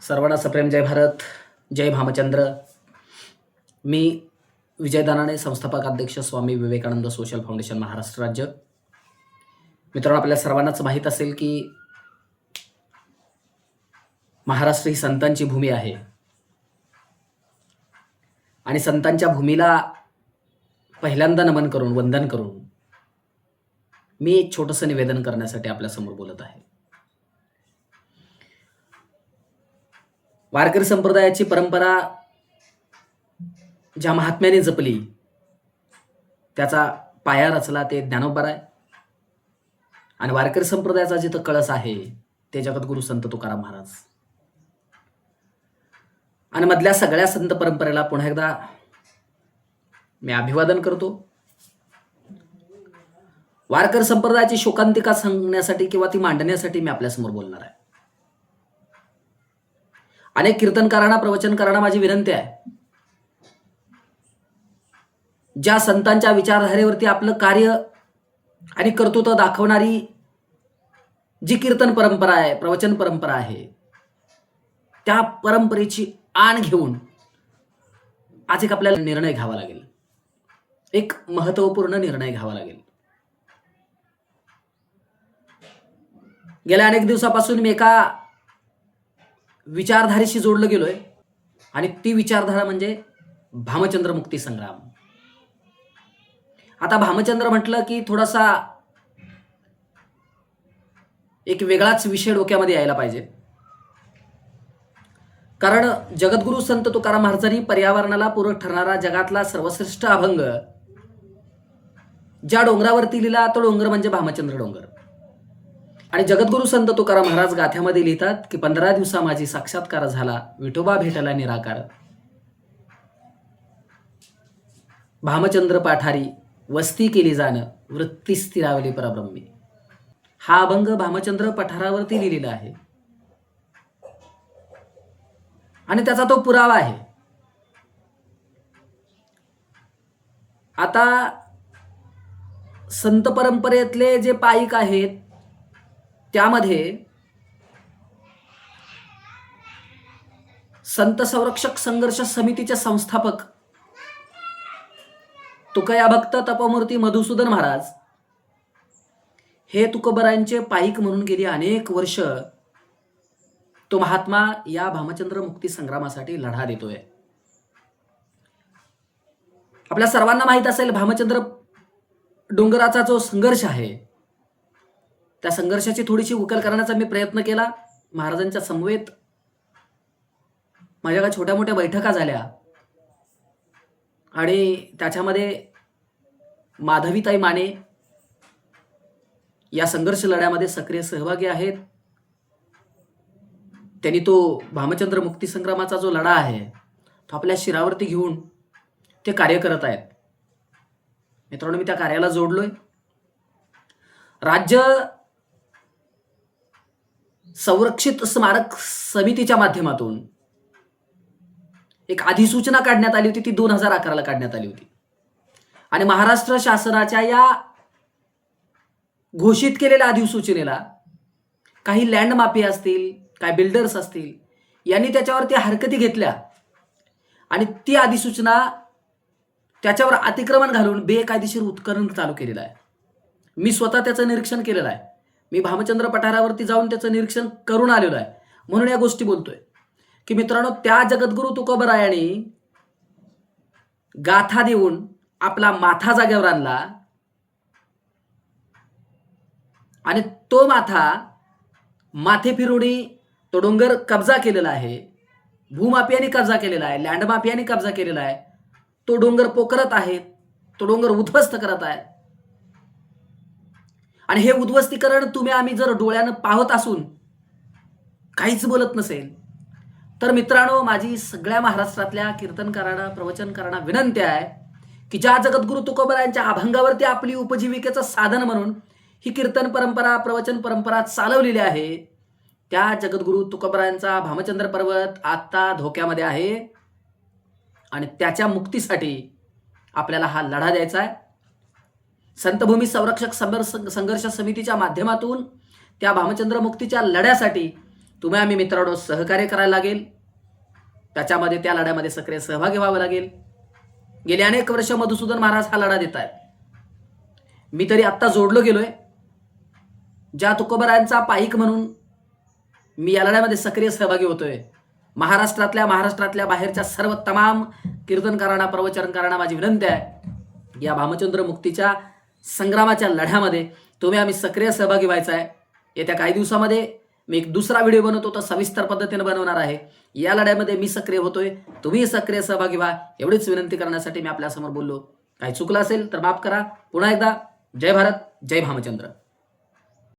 सर्वांना सप्रेम जय भारत, जय भामचंद्र. मी विजय दानाने, संस्थापक अध्यक्ष, स्वामी विवेकानंद सोशल फाउंडेशन महाराष्ट्र राज्य. मित्रांनो, आपल्या सर्वांनाच माहीत असेल की महाराष्ट्र ही संतांची भूमी आहे आणि संतांच्या भूमीला पहिल्यांदा नमन करून, वंदन करून मी एक छोटंसं निवेदन करण्यासाठी आपल्यासमोर बोलत आहे. वारकरी संप्रदायाची परंपरा ज्या महात्म्याने जपली त्याचा पाया रचला ते ज्ञानोबाराय आणि वारकरी संप्रदायाचा जिथं कळस आहे ते जगद्गुरु संत तुकाराम महाराज. आणि मधल्या सगळ्या संत परंपरेला पुन्हा एकदा मी अभिवादन करतो. वारकरी संप्रदायाची शोकांतिका सांगण्यासाठी किंवा ती मांडण्यासाठी मी आपल्यासमोर बोलणार आहे. अनेक कीर्तनकारांना, प्रवचनकारांना माझी विनंती आहे, ज्या संतांच्या विचारधारेवरती आपलं कार्य आणि कर्तृत्व दाखवणारी जी कीर्तन परंपरा आहे, प्रवचन परंपरा आहे, त्या परंपरेची आण घेऊन आज एक आपल्याला निर्णय घ्यावा लागेल. एक महत्त्वपूर्ण निर्णय घ्यावा लागेल. गेल्या अनेक दिवसापासून मी एका विचारधारेशी जोडलं गेलोय आणि ती विचारधारा म्हणजे भामचंद्र मुक्ती संग्राम. आता भामचंद्र म्हटलं की थोडासा एक वेगळाच विषय डोक्यामध्ये यायला पाहिजे, कारण जगद्गुरु संत तुकाराम महाराजांनी पर्यावरणाला पूरक ठरणारा जगातला सर्वश्रेष्ठ अभंग ज्या डोंगरावरती लिहिला तो डोंगर म्हणजे भामचंद्र डोंगर. आणि जगद्गुरु संत तुकाराम महाराज गाथ्यामध्ये लिहितात की 15 दिवसा माझी साक्षात्कार झाला, विठोबा भेटला निराकार, भामचंद्र पाठारी वस्ती केली जाण, वृत्ती स्थिरावली परब्रह्मी. हा अभंग भामचंद्र पठारावरती लिहिलेला आहे आणि त्याचा तो पुरावा आहे. आता संत परंपरेतले जे पाईक आहेत त्यामध्ये संत संरक्षक संघर्ष समितीचे संस्थापक तुकया भक्त तपमूर्ती मधुसूदन महाराज हे तुकोबरायांचे पाईक म्हणून गेली अनेक वर्ष तो महात्मा या भामचंद्र मुक्ती संग्रामासाठी लढा देतोय. आपल्या सर्वांना माहित असेल भामचंद्र डोंगराचा जो संघर्ष आहे त्या संघर्षाची थोडीशी उकल करण्याचा मी प्रयत्न केला. महाराजांच्या समवेत माझ्या छोट्या मोठ्या बैठका झाल्या आणि त्याच्यामध्ये माधवीताई माने या संघर्ष लढ्यामध्ये सक्रिय सहभागी आहेत. त्यांनी तो भामचंद्र मुक्ती संग्रामाचा जो लढा आहे तो आपल्या शिरावरती घेऊन ते कार्य करत आहेत. मित्रांनो, मी त्या कार्याला जोडलोय. राज्य संरक्षित स्मारक समितीच्या माध्यमातून एक अधिसूचना काढण्यात आली होती. ती 2011ला काढण्यात आली होती आणि महाराष्ट्र शासनाच्या या घोषित केलेल्या अधिसूचनेला काही लँड माफिया असतील, काही बिल्डर्स असतील, यांनी त्याच्यावरती हरकती घेतल्या आणि ती अधिसूचना त्याच्यावर अतिक्रमण घालून बेकायदेशीर उत्खनन चालू केलेलं आहे. मी स्वतः त्याचं निरीक्षण केलेलं आहे. मी भामचंद्र पठारावरती जाऊन त्याचं निरीक्षण करून आलेलो आहे, म्हणून या गोष्टी बोलतोय की मित्रांनो, त्या जगद्गुरु तुकोबरायांनी गाथा देऊन आपला माथा जागेवर आणला आणि तो माथे फिरवणी तो डोंगर कब्जा केलेला आहे. भूमाफियांनी कब्जा केलेला आहे, लँड माफियांनी कब्जा केलेला आहे. तो डोंगर पोखरत आहेत, तो डोंगर उद्ध्वस्त करत आहे. आणि हे उद्ध्वस्तीकरण तुम्ही आम्ही जर डोळ्यानं पाहत असून काहीच बोलत नसेल तर मित्रांनो, माझी सगळ्या महाराष्ट्रातल्या कीर्तनकारांना, प्रवचनकारांना विनंती आहे की ज्या जगद्गुरु तुकोबरायांच्या अभंगावरती आपली उपजीविकेचं साधन म्हणून ही कीर्तन परंपरा, प्रवचन परंपरा चालवलेली आहे, त्या जगद्गुरु तुकोबरायांचा भामचंद्र पर्वत आता धोक्यामध्ये आहे आणि त्याच्या मुक्तीसाठी आपल्याला हा लढा द्यायचा आहे. संतभूमी संरक्षक संघर्ष समितीच्या माध्यमातून त्या भामचंद्र मुक्तीच्या लढ्यासाठी तुम्ही आम्ही मित्रांनो सहकार्य करायला लागेल, त्याच्यामध्ये त्या लढ्यामध्ये सक्रिय सहभागी व्हावं लागेल. गेली अनेक वर्ष मधुसूदन महाराज हा लढा देत आहेत. मी तरी आत्ता जोडलो गेलोय. ज्या तुकोबरायांचा पाईक म्हणून मी या लढ्यामध्ये सक्रिय सहभागी होतोय. महाराष्ट्रातल्या बाहेरच्या सर्व तमाम कीर्तनकारांना, प्रवचनकारांना माझी विनंती आहे, या भामचंद्र मुक्तीच्या संग्रामाच्या लढ्यामध्ये तुम्ही आम्ही सक्रिय सहभागी व्हायचा आहे. येत्या काही दिवसामध्ये मी एक दुसरा व्हिडिओ बनवतो, तो सविस्तर पद्धतीने बनवणार आहे. या लढ्यामध्ये मी सक्रिय होतोय, तुम्ही सक्रिय सहभागी व्हा, एवढीच विनंती करण्यासाठी मी आपल्यासमोर बोललो. काही चुकलं असेल तर माफ करा. पुन्हा एकदा जय भारत, जय भामचंद्र.